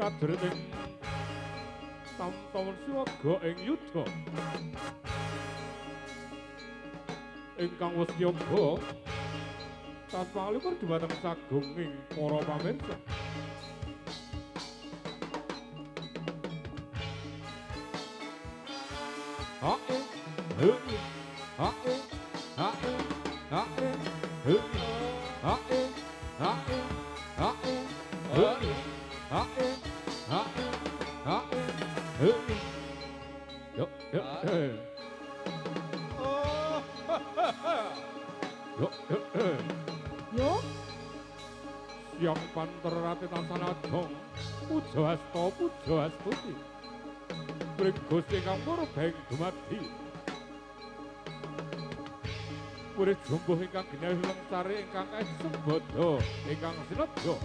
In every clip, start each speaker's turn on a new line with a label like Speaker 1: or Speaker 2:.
Speaker 1: sajroning tamtaun siwaga ing yuda ingkang wis yoga tasmalipun dhumateng sagunging para pamirsa. Hae, hae, hae, hae, hae, hae, hae, hae, hae, hae, hae, hae, hae, hae. Yo, yo,
Speaker 2: Oh,
Speaker 1: yo, yo,
Speaker 3: Yo,
Speaker 1: Siang panterati tansah adong, puja asta, puja astuti. Pring Gusti kang murbeng dumadi. Murid jumbuh ingkang ginawi lengsari ingkang sembada ingkang sinadya.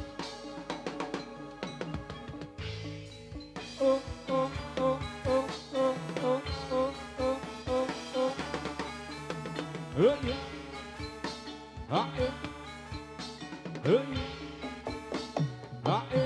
Speaker 1: Oh, oh, oh, oh, oh, oh, oh, oh, oh, oh. Hei, hae, hei, hae,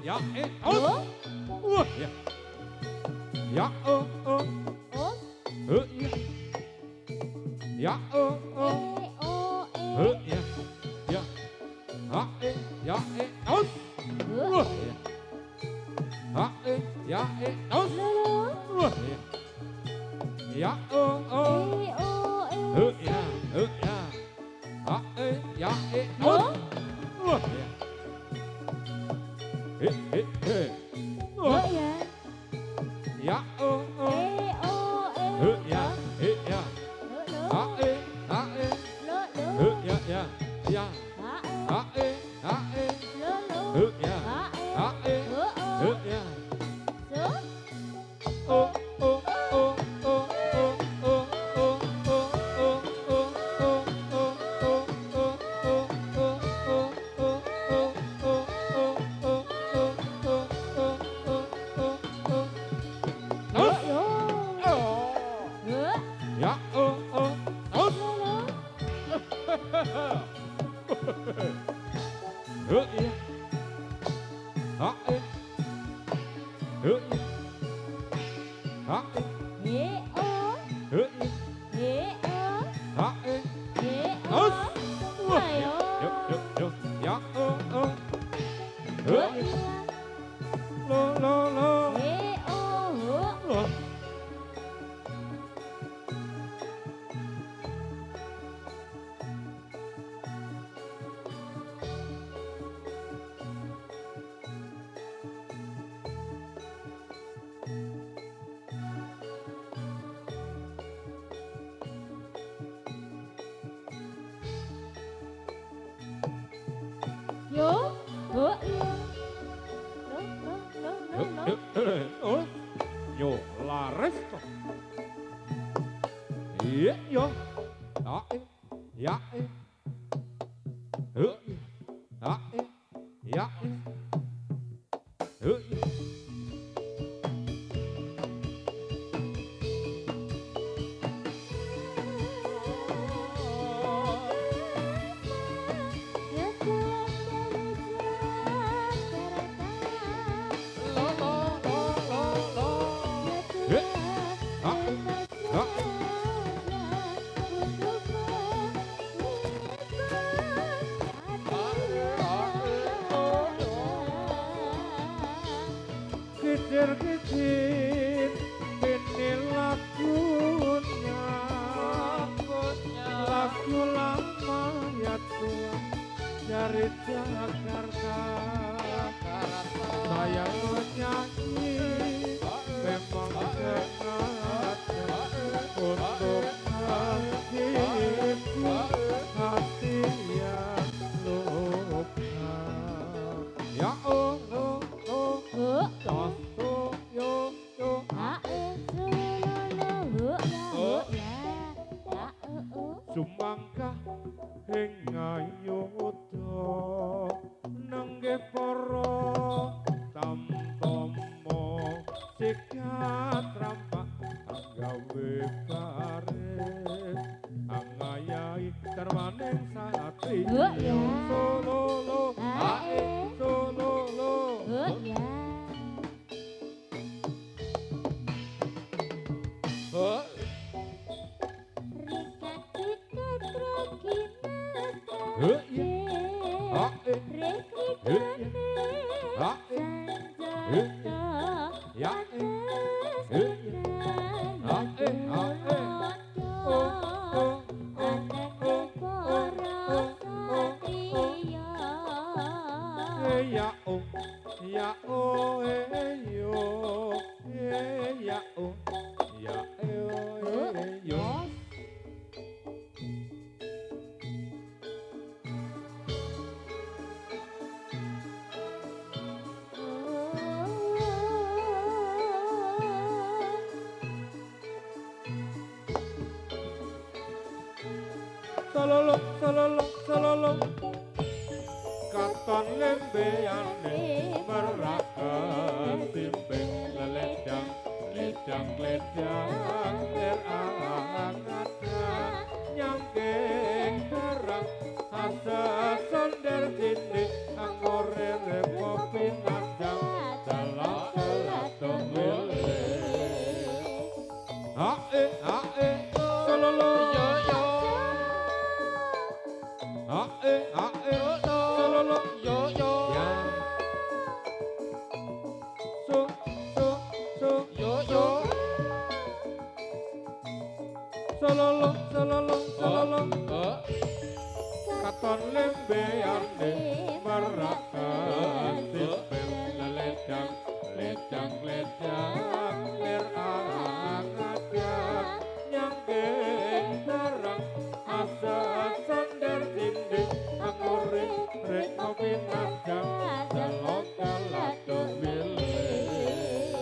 Speaker 1: ya os. Wah ya. Ya oh. Ya. Ya oh. Ya. Ya. Ya os. Wah ya. Ya os. Wah ya. Ya oh. Ya. Ya. Ya os. Wah ya. Wah
Speaker 2: ya.
Speaker 1: Ya oh. Ya. Ya. Ya. Ya. Ya. Yo lares kok. Iya yo. Ya. Ya. Kecil-kecil ini lagunya, lagu lama ya tua dari Jakarta. Saya nyanyi memang sengaja untuk menghibur hati yang luka. Ya Allah, sumangkah hingayuda nengge para tampomo sikat rampak anggawe baris angayai termaning sati sololo sololo Salolo katon lembeyane merakat timbeng leledang terangat nyangking barang asa sonder sini anggore kopi nandang kon lembeane merakan sipil ledang ledang ledang ler angadang nyangking barang asa sonder dinding angore rek ngopi nandang delok kalato milih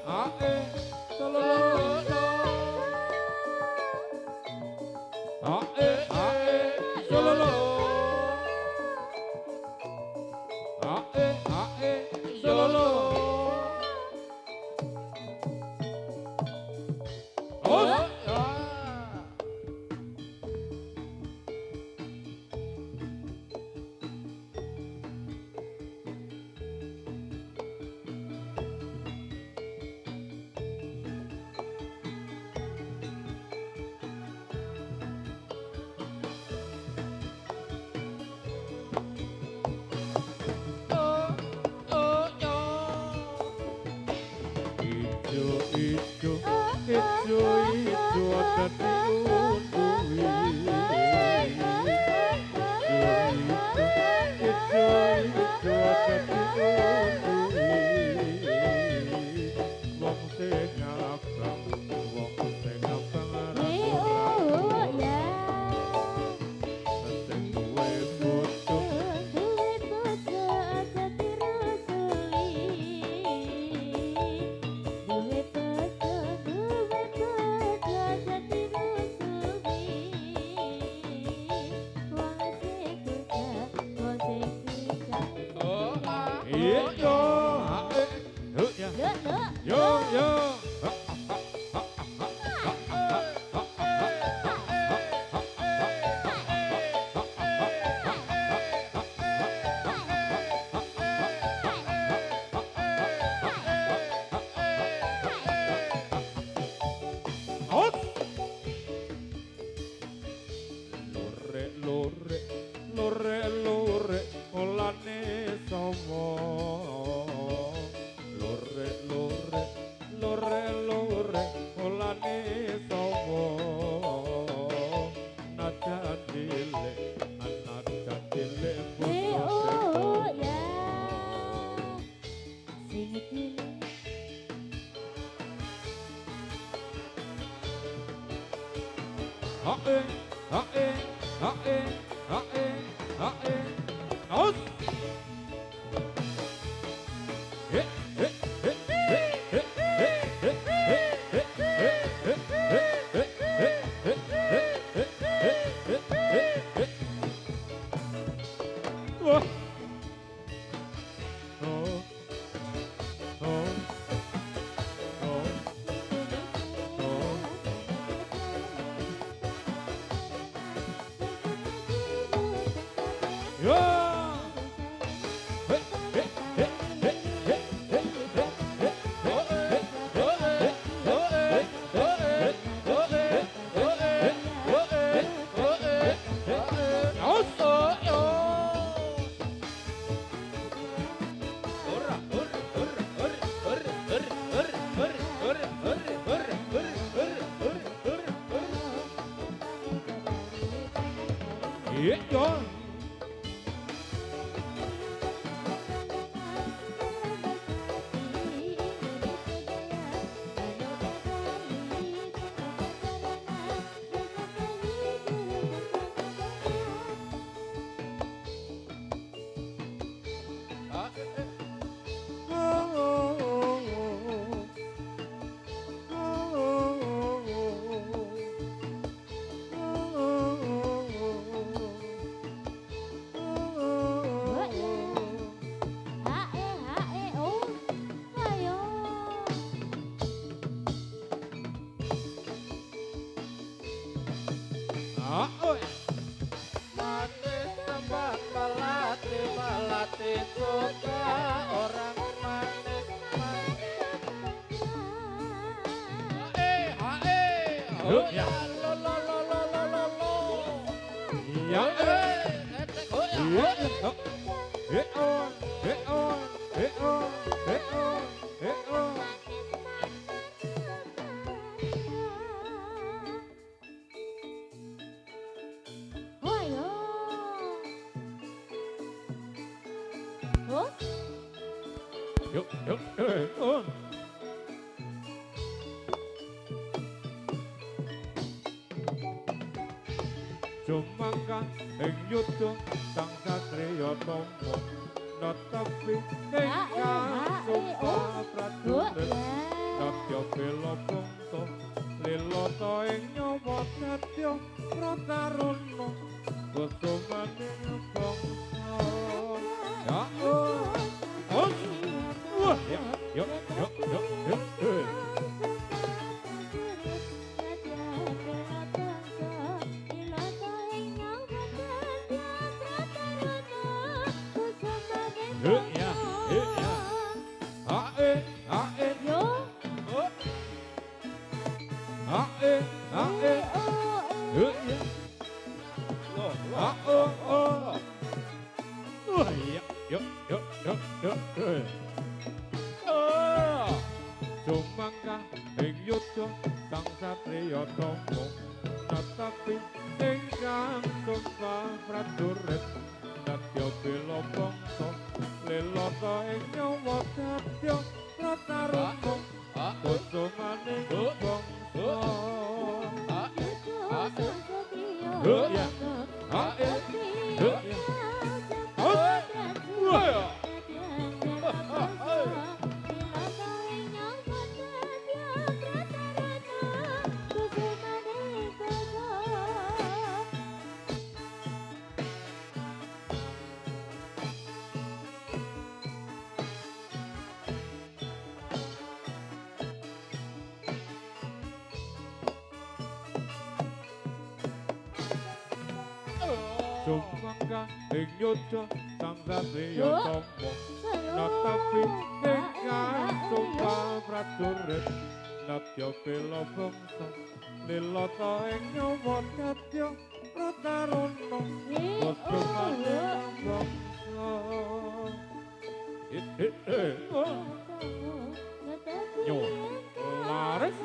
Speaker 1: ae solo ae solo ae solo Ijo dadi unduwi ijo dadi unduwi wong sing abang ya sing duwe bojo aja dirusuli duwe lore olane sapa lore olane sapa najan dilek najan dilek ya sing aus yuk, oh. Sumangga ing yudha sang satriya tama netepi ingkang sumpah prajurit satya bela bangsa lilata ing nyawa satya prataruna kusumaning bangsa ya oh wah yuk Sumangga ing yudha sang satriya tama netepi ingkang sumpah prajurit satya bela bangsa lilata ing nyawa satya prataruna kusumaning bangsa Sumangga ing yudha sang satriya tama netepi ingkang sumpah prajurit satya bela bangsa lilata ing nyawa satya prataruna kusumaning bangsa yo laris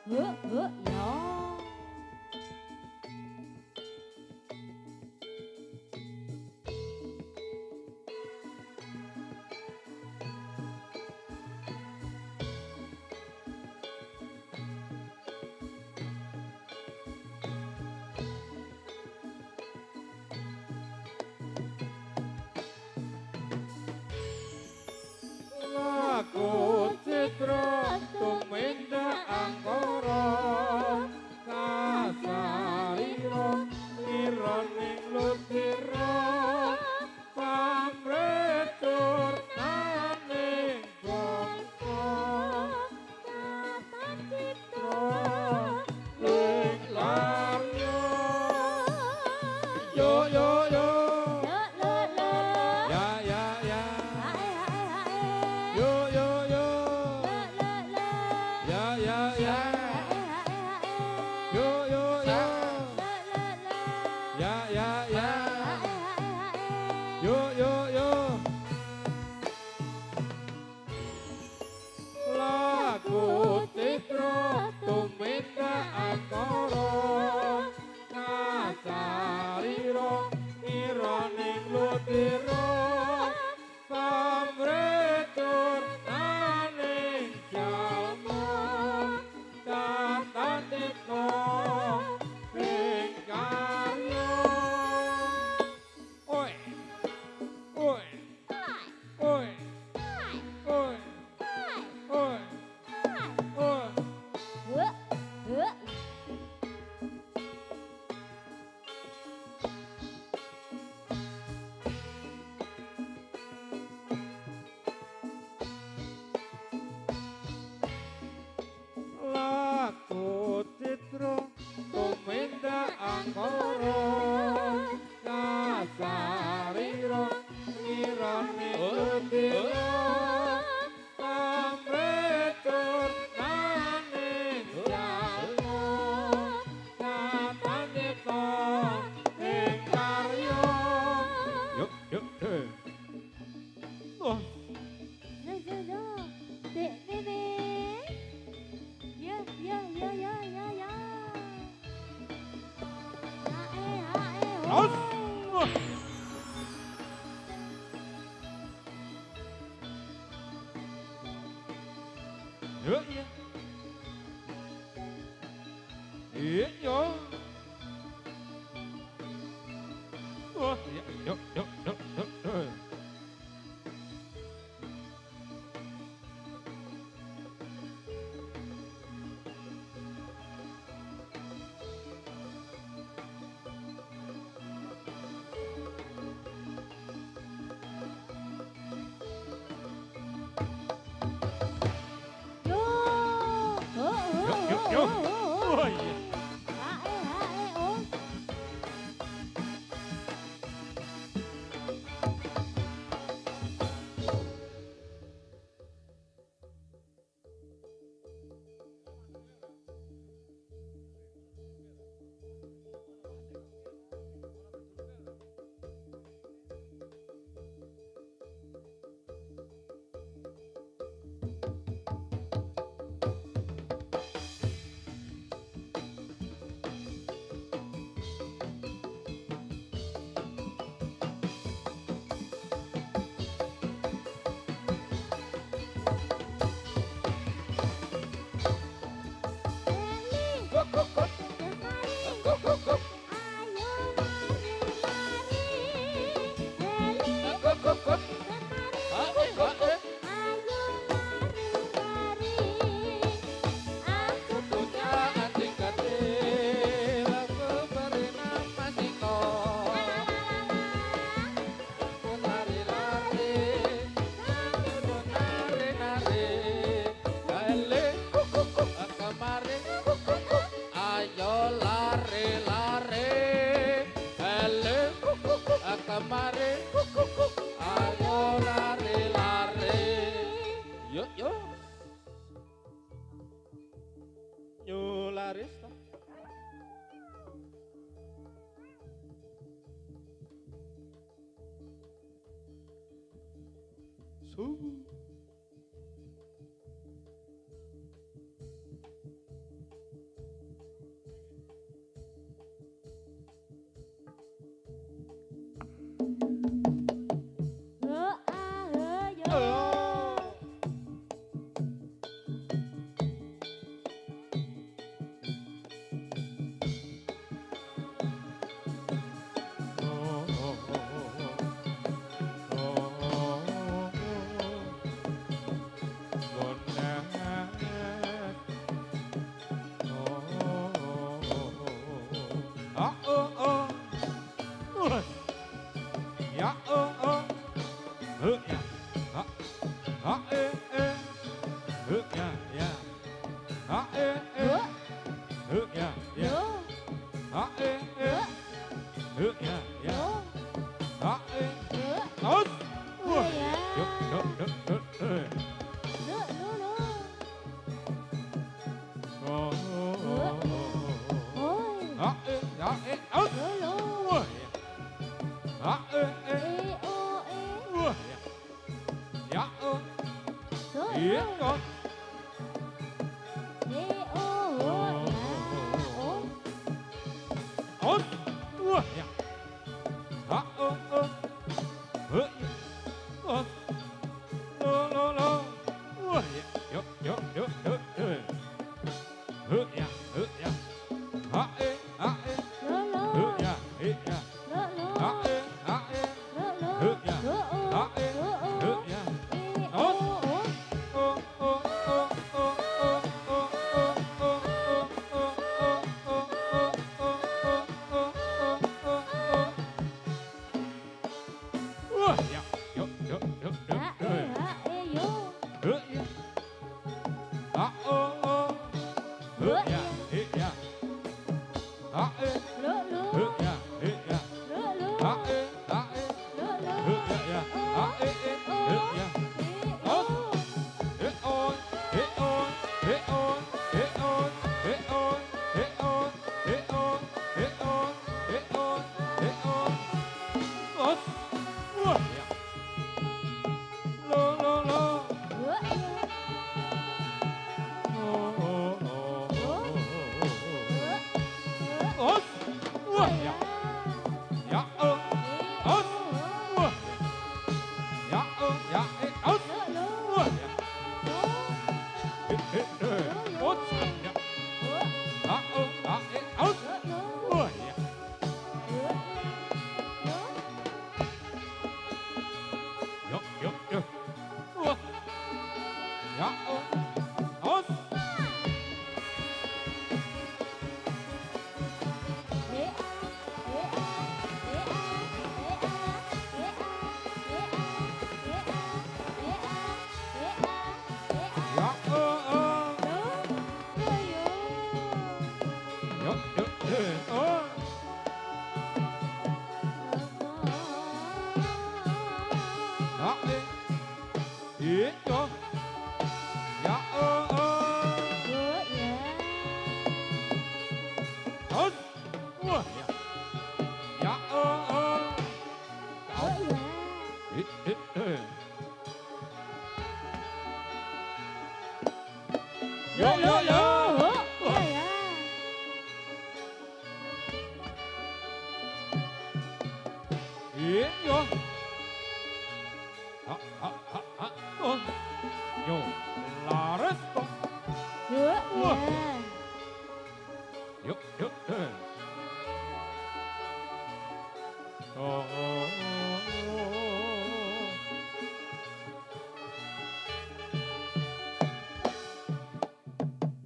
Speaker 1: Yuk. Aku citra tumenda angkara kasarira ironing lutira pamretur naning bangsa tatan citra ing larya yo lagu citra tumenda angkara kasarira ironing lutira pamretur naning jalma tatan citra ing karya oi oi oi oi oi Yuk ya. Iya yo. Wah, ya, yuk, yuk, yuk, yuk, yuk. Yuk, yuk. Wah, iya. Kemarin, ayo lari-lari. Yuk, yuk. Yuk lari. Yo yo yo.
Speaker 2: Ya ya.
Speaker 1: Iya yo. Ha ha ha ha. Oh. Yo. Lares toh.
Speaker 2: Yo
Speaker 1: Wah.
Speaker 2: ya.
Speaker 1: Yuk yuk. Oh.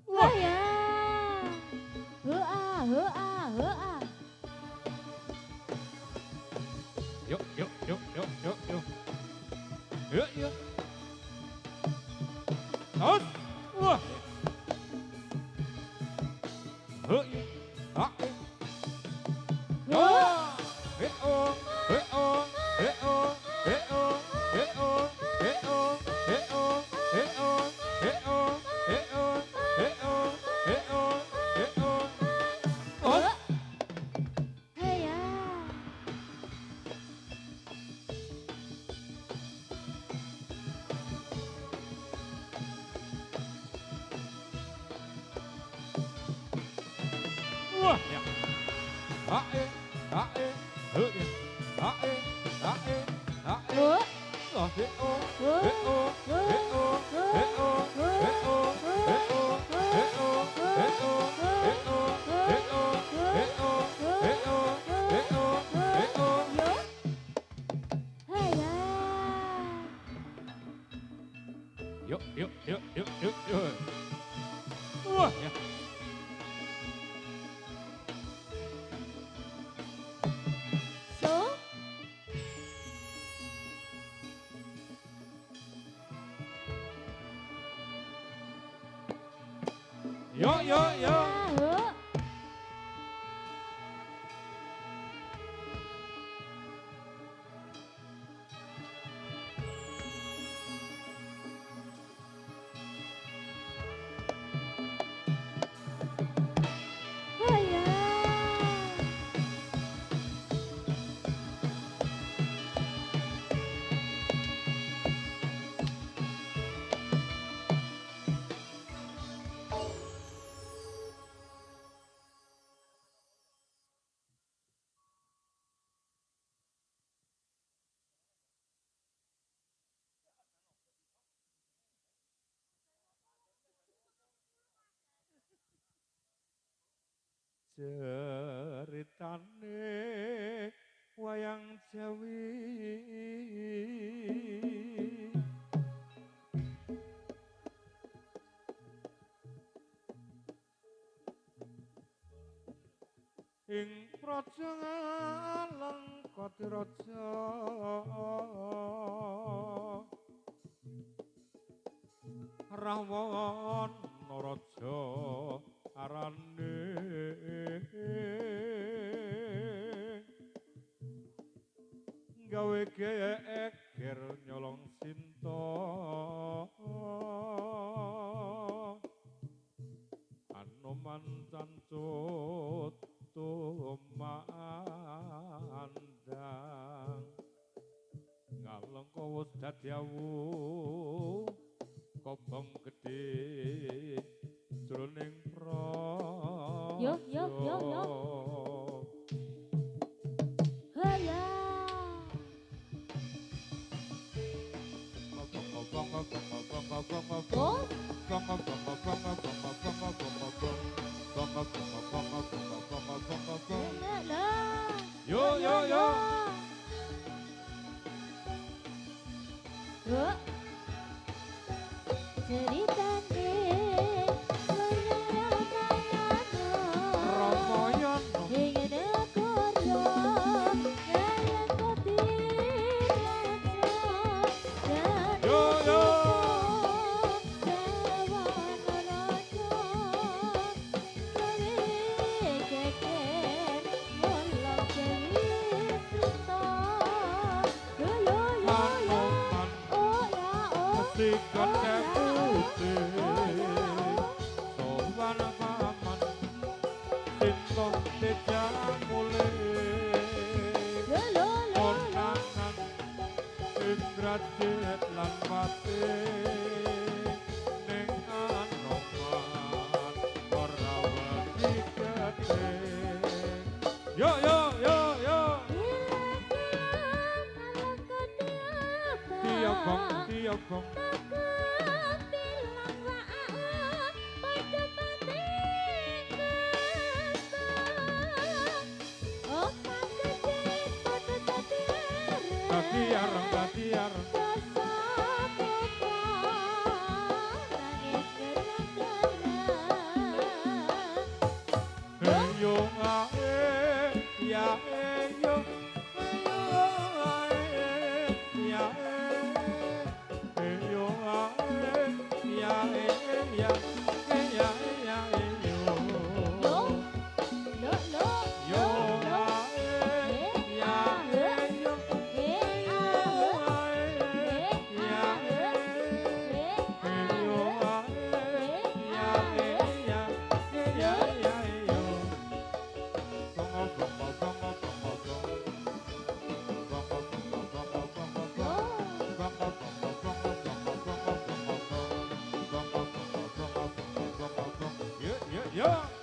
Speaker 2: Wah ya. Hoa hoa hoa.
Speaker 1: Yuk yuk yuk yuk yuk yuk. Yuk yuk. Terus. Wah. Yuk yuk. Ah. Yo. Hey oh. Hey oh. Hey oh. Hey oh. Hey oh. Hey oh. Hey oh. Hey oh. Hey oh. Hey oh. Hey oh. Hey oh. Hey oh. Oh.
Speaker 2: Hey ya.
Speaker 1: Wah, ya. Ae, ae, he, ae, ae, ae.
Speaker 2: Wo.
Speaker 1: Oh, he, oh,
Speaker 2: Wo.
Speaker 1: he, oh,
Speaker 2: Wo.
Speaker 1: he, oh, he, oh, he, oh, he, oh, he, oh, he, oh, he, oh, he, oh, he, oh, he, oh, he, oh, he, oh.
Speaker 2: Yo. Hey ya.
Speaker 1: Yuk, yuk, yuk, yuk, yuk, yuk. Wah, ya.
Speaker 2: So.
Speaker 1: Yo, yo, yo.
Speaker 2: Ho. Hey ya.
Speaker 1: Ceritane wayang Jawi ing praja Langkatiraja Rawana raja arane gawe geger nyolong sinta Anoman cancut tumandang ngalengka wis dadi awu kobong gedhe jroning praja
Speaker 2: Yo, yo, yo, yo. Hey ya. Oh. Enak lah.
Speaker 1: Yo yo yo.
Speaker 2: Yo. Ceritane
Speaker 1: Ramayana
Speaker 2: ingin negara yang kotir
Speaker 1: yo yo. Anoman Rajit lan pati ning Anoman ora wedi gede. Yo yo yo yo. Tiokong tiokong. Tatiar yo ae ya yo ya yo ya ya Yeah.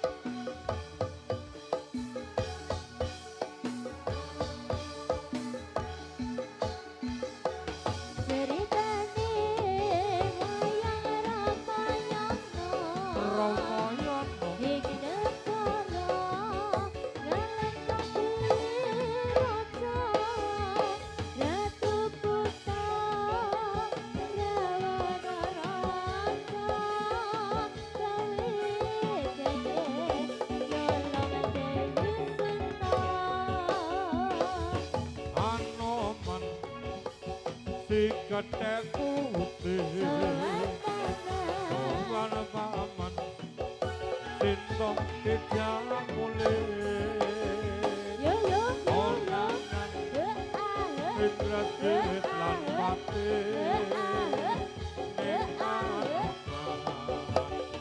Speaker 1: Kethek putih sowan paman sintong dijak mulih yo onanan Rajit lan pati ning Anoman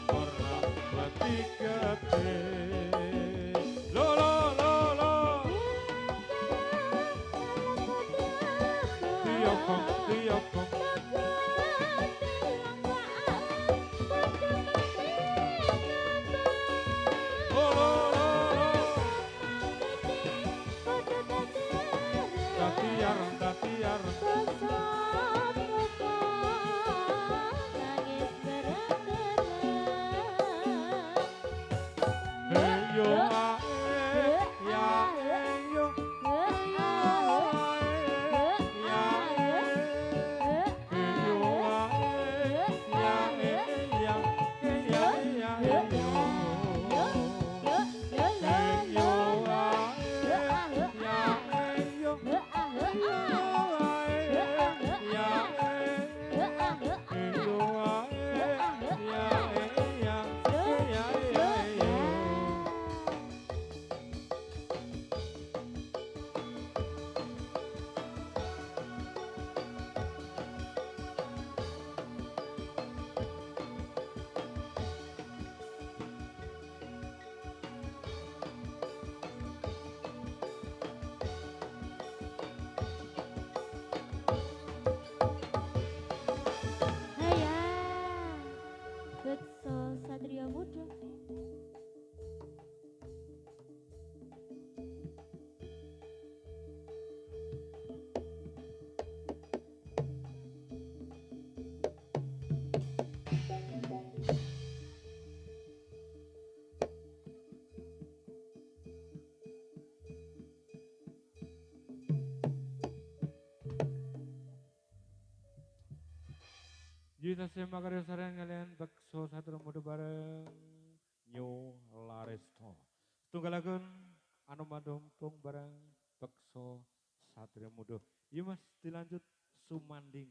Speaker 1: ora wedi gede. Lo lo lo lo tiokong tiokong. Tatiar yo ae ya yo
Speaker 2: Satria Muda.
Speaker 1: Jika saya makarya sarang kalian bakso Satria Muda bareng New Laresto. Tunggalaken Anoman Dompong bareng bakso Satria Muda. Yuk mas dilanjut Sumanding.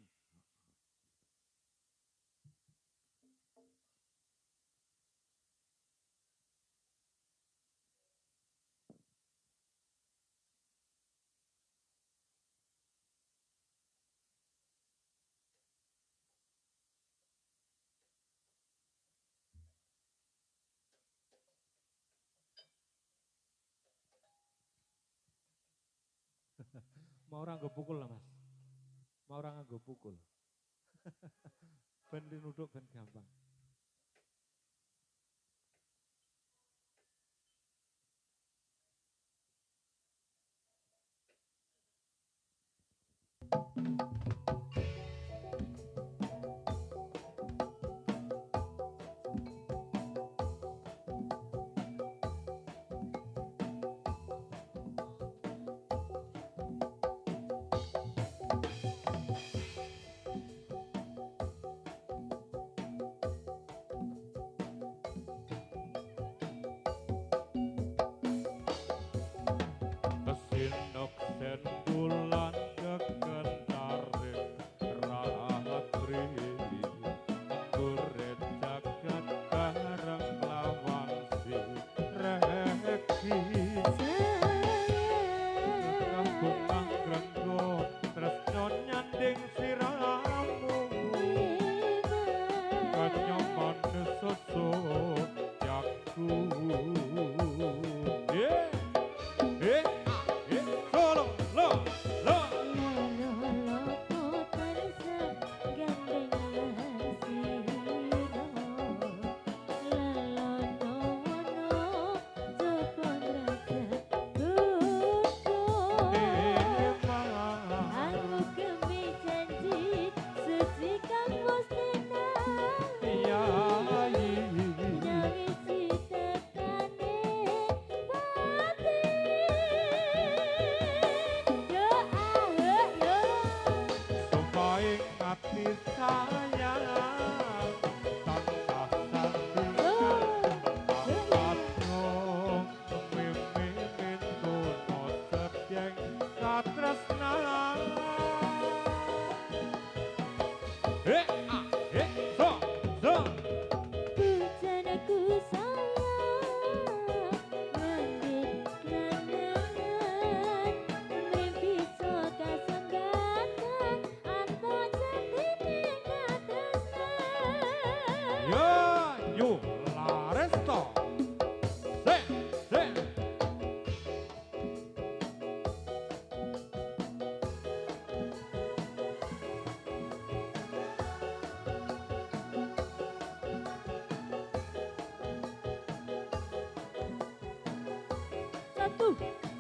Speaker 1: Mau orang gak pukul lah mas. Mau ora nganggo pukul. Ben nuduk ben gampang. Kesinok sen bulan kekentaring ratri Kuret jagat bareng lawan si reki Kampung anggrenggo tresno nyanding siramu Kanyoman susu jaku Solo, lo, lo. Hati sayang tanpa sandingan Patro mimimin dono sedyeng katresnan so
Speaker 2: Bujanaku sayang Mendit kenangan Mimpi soka sanggatan Atau centini katresnan
Speaker 1: Yo Laresto Se
Speaker 2: 1,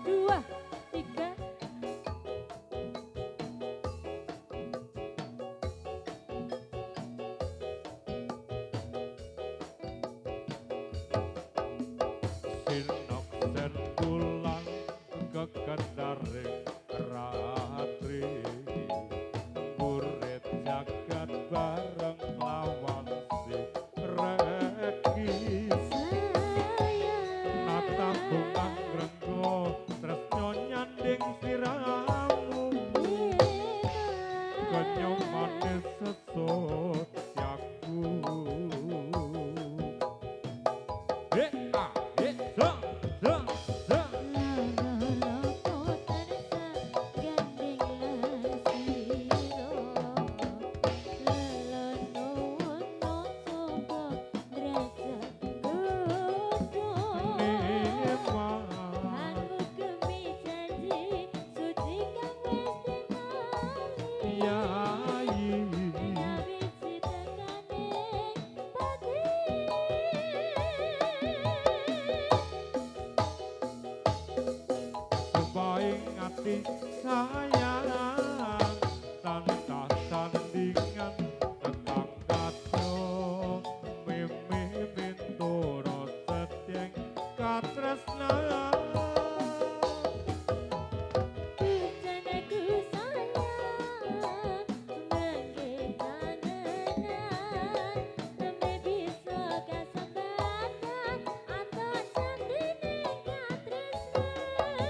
Speaker 2: 2, 3
Speaker 1: Sinok sen bulan kekendaring ratri Kuret jagat bareng lawan si reki Nata bungang grenggo tresno nyanding siramu Kenyong manis sesot yaku Baing hati sayang tanpa sandingan tentang kato mimimin doro sedyeng katresnan
Speaker 2: Bujanaku sayang Mendit kenangan Mimpi soka sanggatan Atau centini katresnan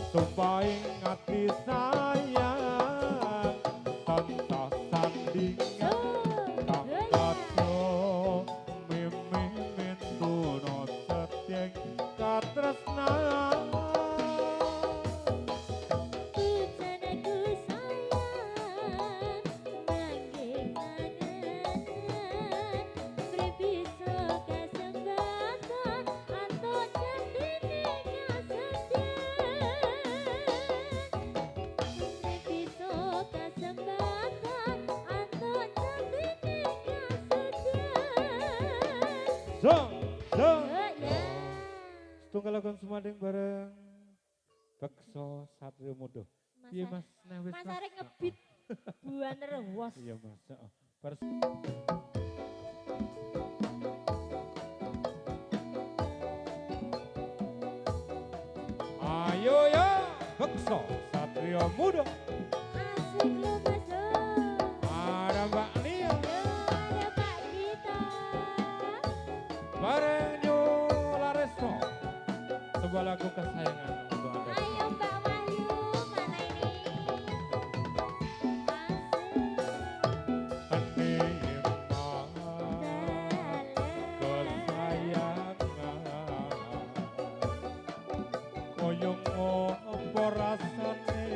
Speaker 1: Tumpaing hati sayang tanpa sandingan Kakato mimimin dono sedyeng katresnan
Speaker 2: Bujanaku sayang Mendit kenangan Mimpi soka sanggatan Atau centini katresnan
Speaker 1: Zong, zong.
Speaker 2: Ya.
Speaker 1: Setunggal lagu sumanding bareng Bekso Satrio Muda. Iya Mas, nah wis
Speaker 2: Mas
Speaker 1: Mas.
Speaker 2: arek ngebit buan rewos.
Speaker 1: Iya Mas, heeh. Pers Ayo ya, Bekso Satrio Muda.
Speaker 2: Asik lo Mas lo.
Speaker 1: Ada Mbak Nia,
Speaker 2: Yo ada Pak Gita.
Speaker 1: bareng Yola Resto. Sebuah lagu kesayangan untuk Anda.
Speaker 2: Ayo Mbak Wahyu, mana ini? Asik.
Speaker 1: Koyong opo rasane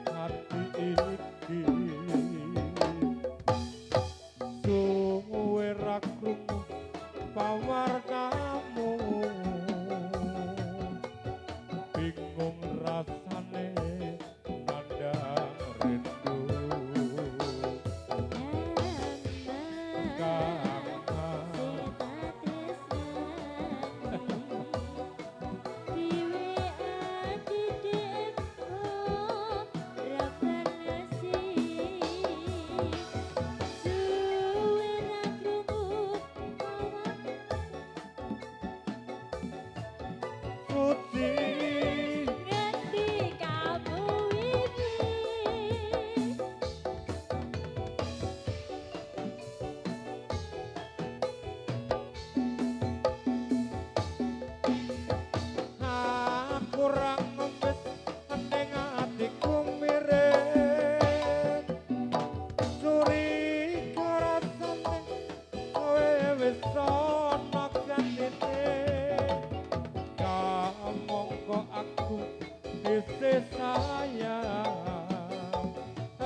Speaker 1: ati iki suwe ra krungu pawarnamu bingung rasane nandang rindu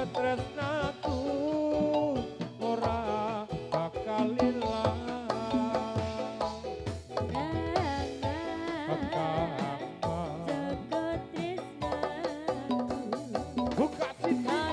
Speaker 1: tresnaku ora bakal ilang buka sini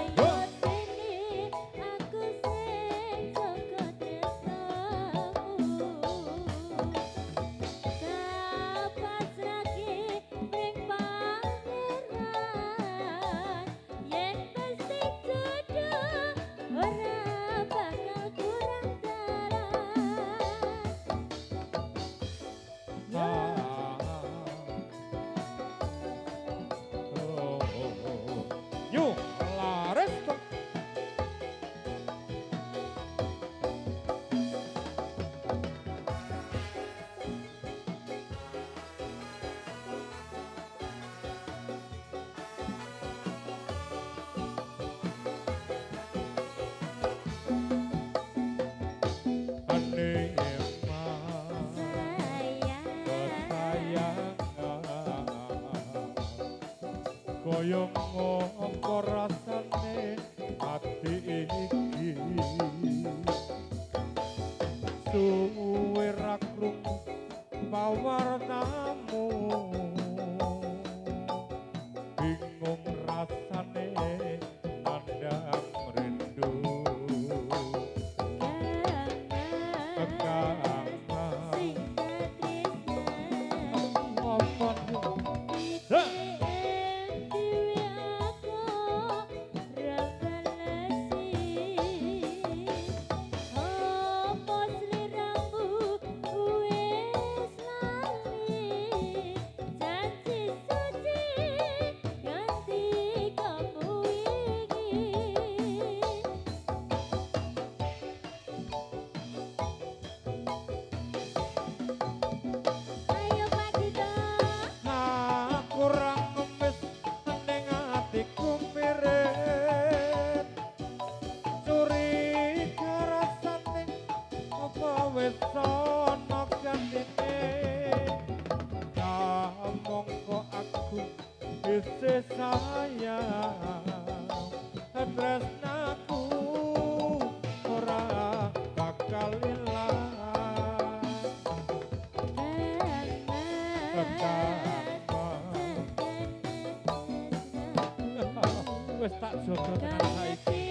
Speaker 1: koyong ngopo rasane ati iki suwe ra krungu pawarnamu bingung rasane mandang rindu sayang tresnaku ora bakal ilang wis tak jogo tenan saiki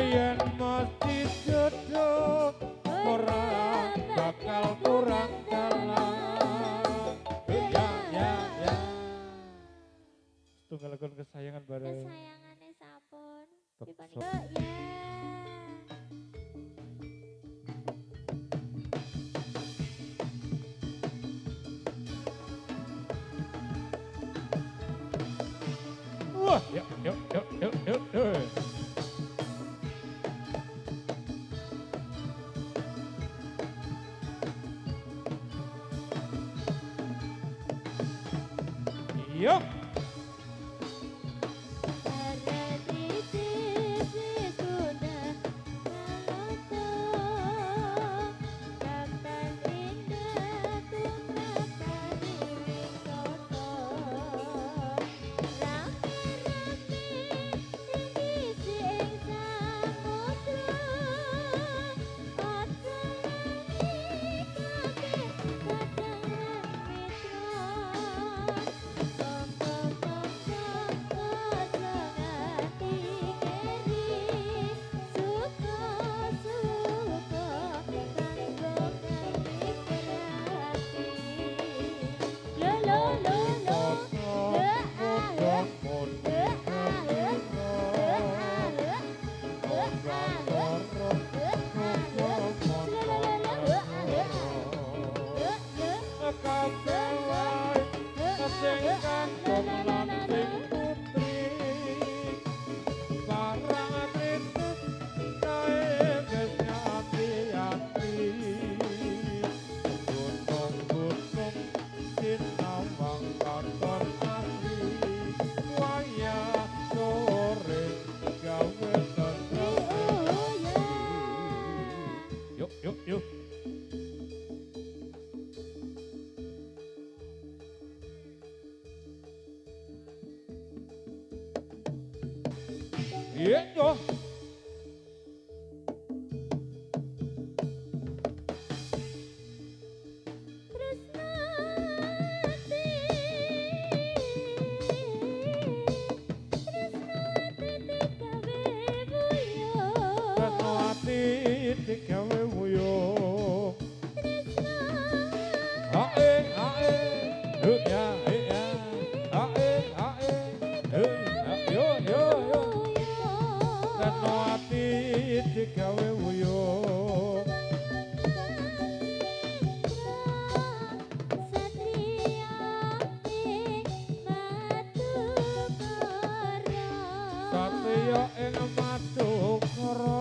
Speaker 1: yen mesti jodoh ora bakal kurang dalam. Ya. Tunggal lagu kesayangan bareng.
Speaker 2: Kesayangannya sampun.
Speaker 1: Bekso.
Speaker 2: Ya.
Speaker 1: Wah, yuk. Yuk. Yuk. Iya, yo. Gawe wuyo ae ya ae yo reno ati digawe wuyo satya ing Madukara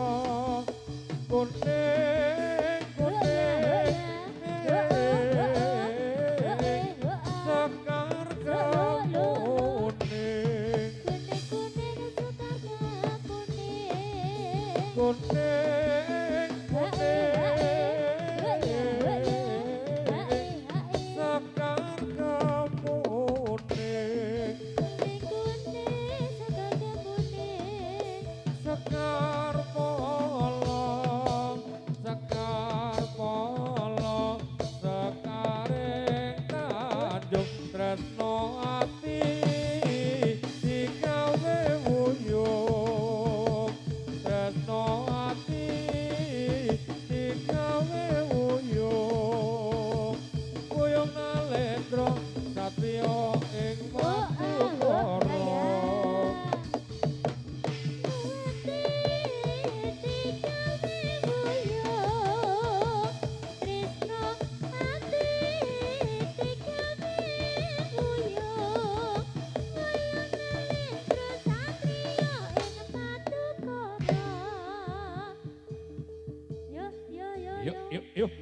Speaker 1: Yuk.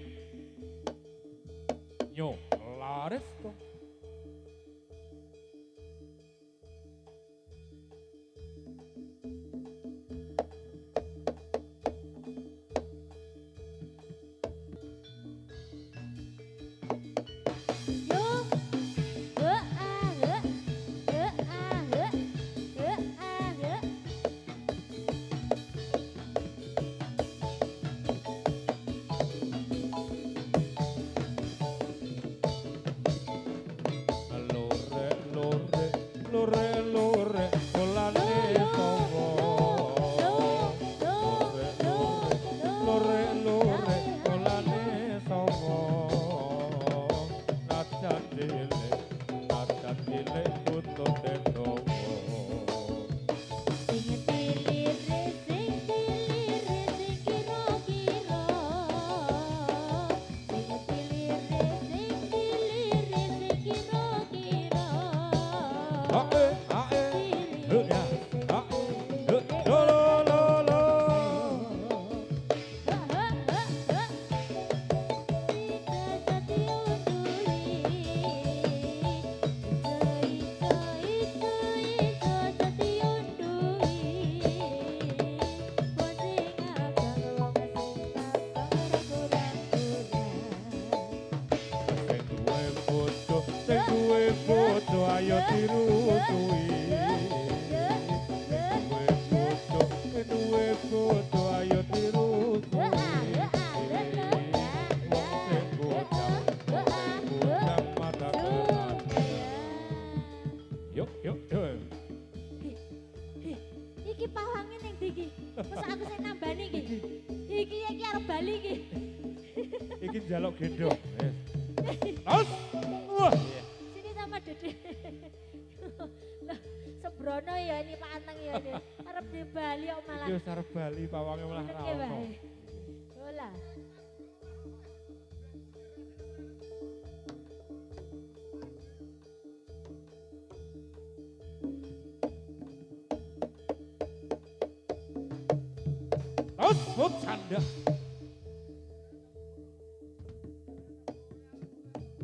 Speaker 1: Yo, laris to. cilik najan cilik butuh teko
Speaker 2: Sing tilir sing kira-kira sing tilir sing kira-kira
Speaker 1: ae ae ya ae lo lo lo sing duwe bojo ayo dirutui duwe bojo ayo dirutui sing bocah mata keran yuk yuk yuk
Speaker 2: Iki pawange ning ndi iki? Wes aku sing nambani iki. Iki arep bali iki.
Speaker 1: iki njaluk gendong Aus! Wah!
Speaker 2: Sini sama Dede. Loh, Sebrono ya ini Pak Anteng ya ini. Arep di Bali kok malah.
Speaker 1: Iki wis arep bali pawange malah ra
Speaker 2: Oke,
Speaker 1: ono.
Speaker 2: bae. Ola.
Speaker 1: Aus! Hop canda.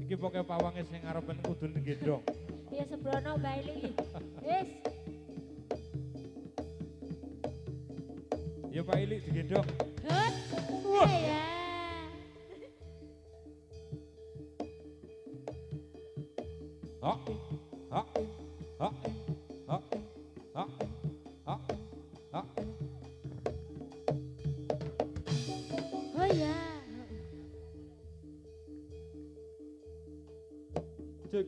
Speaker 1: Iki pokoke pawange sing arepen kudu gendong.
Speaker 2: Ya Sebrono Bali iki. Wis.
Speaker 1: Ya Pak Ili digendong.
Speaker 2: Hut.
Speaker 1: Wah.
Speaker 2: Ya.
Speaker 1: Ha. Ha. Ha. Ha. Ha. Ha. Ha.
Speaker 2: Oh ya.
Speaker 1: Cek.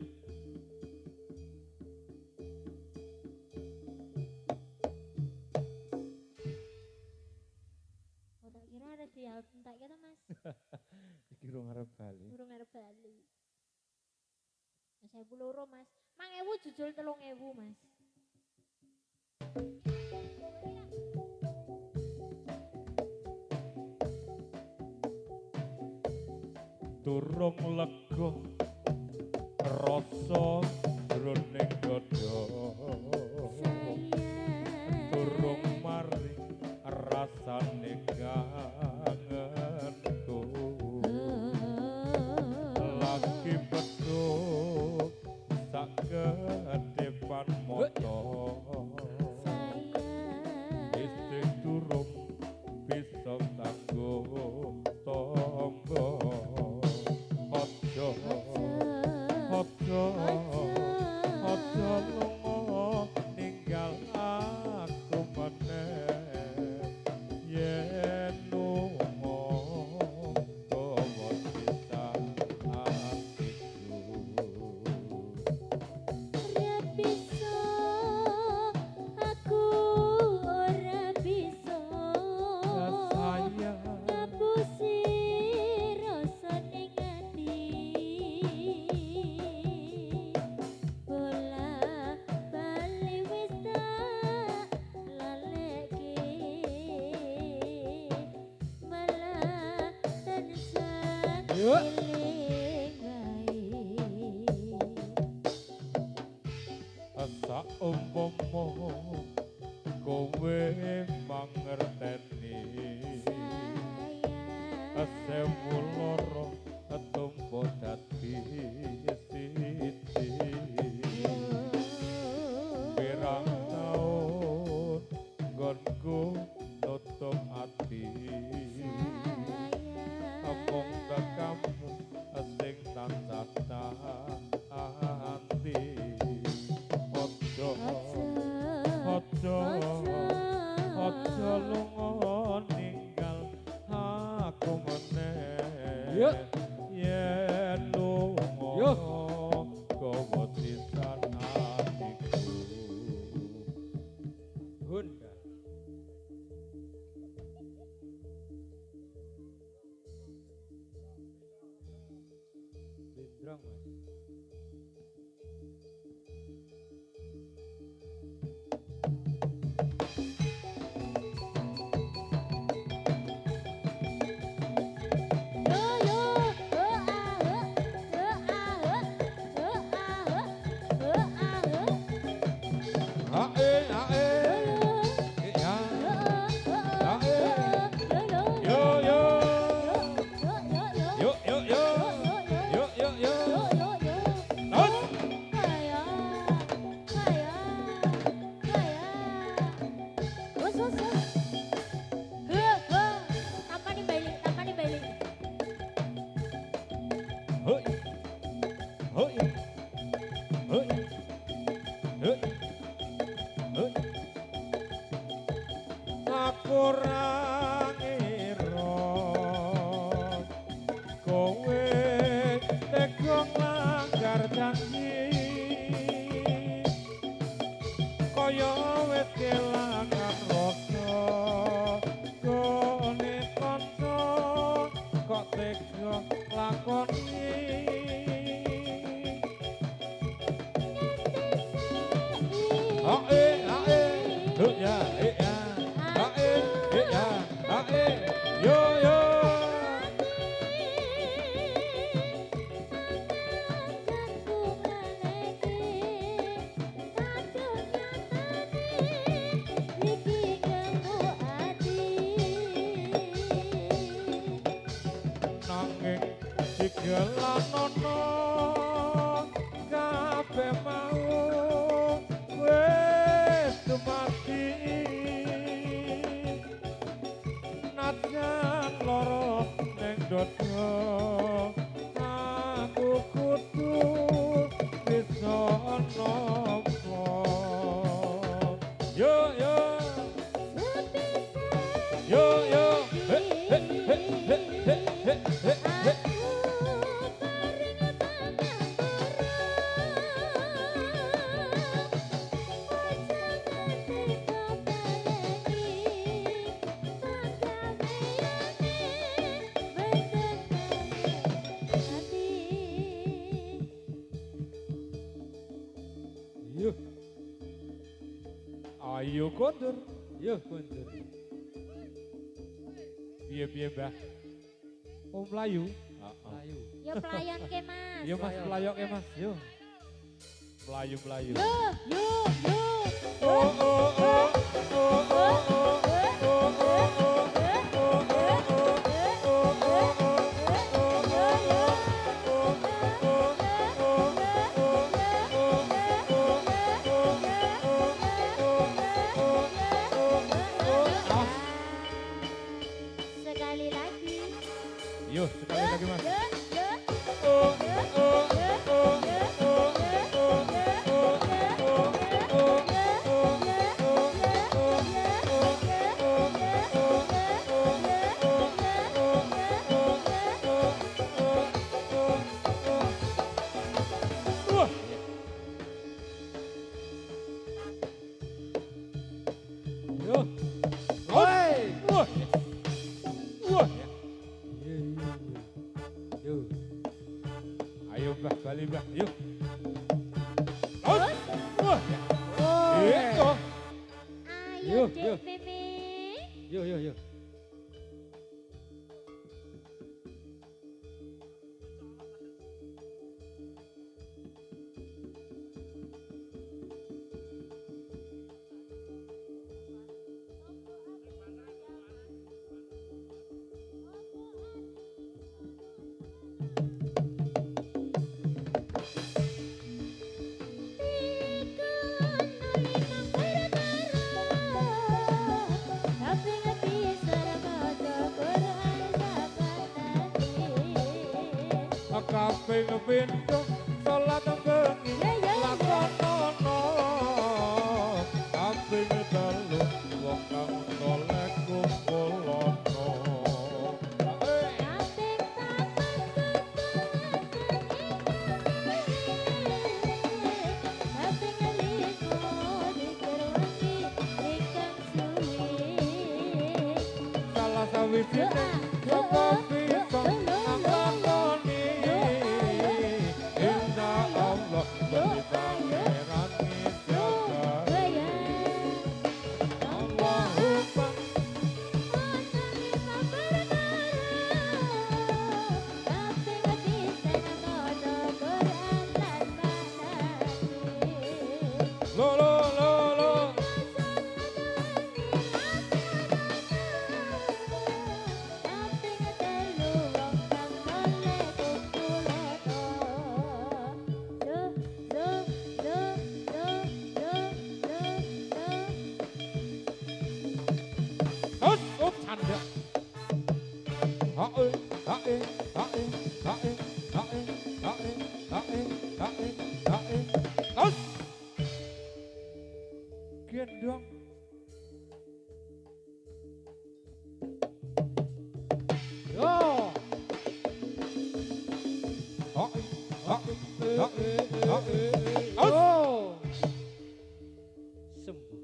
Speaker 2: Ora kira ada di entek kata Mas.
Speaker 1: Iki rong arep bali.
Speaker 2: Burung arep Bali. Mas 1000 Mas. 5000 jujul 3000 Mas.
Speaker 1: Durung lega rasa jroning dada. Durung mari rasane kangenku. Lagi beduk sak kedepan motor. Istri durung bisa tanggung tangga. Ojo lunga ninggal aku meneh yen lunga kowe bisa atiku
Speaker 2: Ora bisa aku ora bisa
Speaker 1: sayang
Speaker 2: ngapusi rasa ning ati bola bali wis tak laleke malah tansah
Speaker 1: Yuk.
Speaker 2: eling wae.
Speaker 1: sak umpama kowe mangerteni sewu loro tumpo dadi siji pirang taun nggonku nutup ati omong kamu sing tansah tanti ojo Yuk. Ayo kondur.
Speaker 3: Yuk kondur.
Speaker 1: Piye Mbah? Oh melayu.
Speaker 3: Melayu.
Speaker 2: Yo pelayan ke Mas.
Speaker 1: Yo Mas melayok ya Mas. Yo. Melayu.
Speaker 2: Yo, yo, yo.
Speaker 1: Oh oh oh. Oh oh oh.
Speaker 2: Sekali lagi.
Speaker 1: Yo, sekali lagi Mas.
Speaker 3: Yo.
Speaker 1: Woi. Wah. Wah.
Speaker 3: Yo.
Speaker 1: Ayo Mbah, bali Mbah. Yuk. Wah. Itu.
Speaker 2: Ayo
Speaker 3: Yo,
Speaker 2: Dek
Speaker 3: yo.
Speaker 2: Mimi.
Speaker 3: Yo.
Speaker 1: Kaping pintu salat bengi lakonono kaping telu wong kang soleh kumpulono salah sawijine sapa bisa nglakoni inna Allah bagi pangeran misjabari Allahumma lo up canda hae us gendong
Speaker 3: Yo. Oh. Sembuh.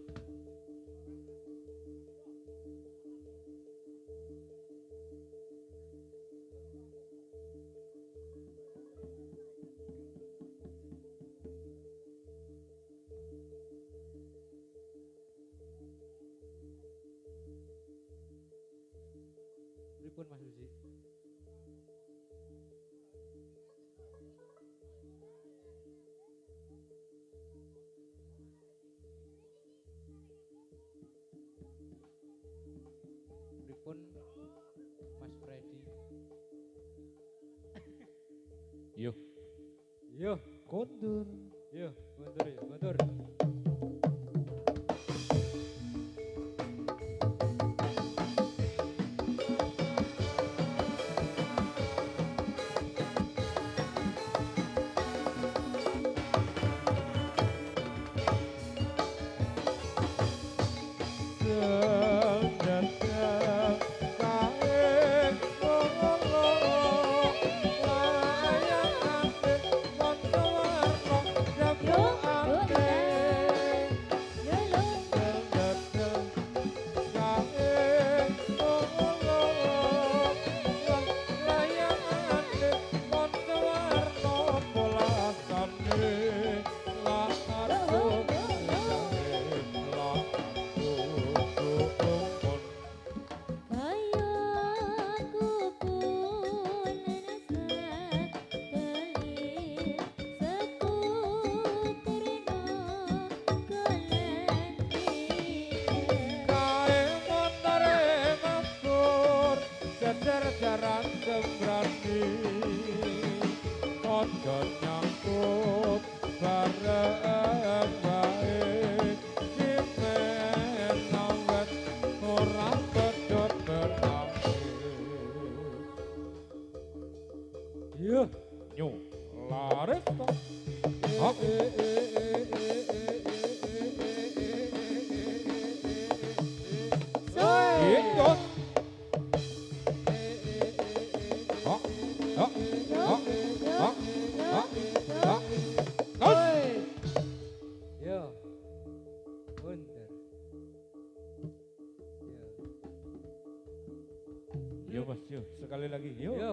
Speaker 3: Pripun Mas Susi? Pripun Mas Freddy?
Speaker 1: yo
Speaker 3: Yo,
Speaker 1: kondur
Speaker 3: yo, mundur.
Speaker 1: Oh aja nyangkut bareng bae kipen awet ora pedhot benake
Speaker 3: Iya.
Speaker 1: nyu laris to hop iya hop hop hop hop hop hop
Speaker 3: Hoi. Yo. Mundur. Yo.
Speaker 1: Yo mas, yo sekali lagi, yo.
Speaker 3: Yo.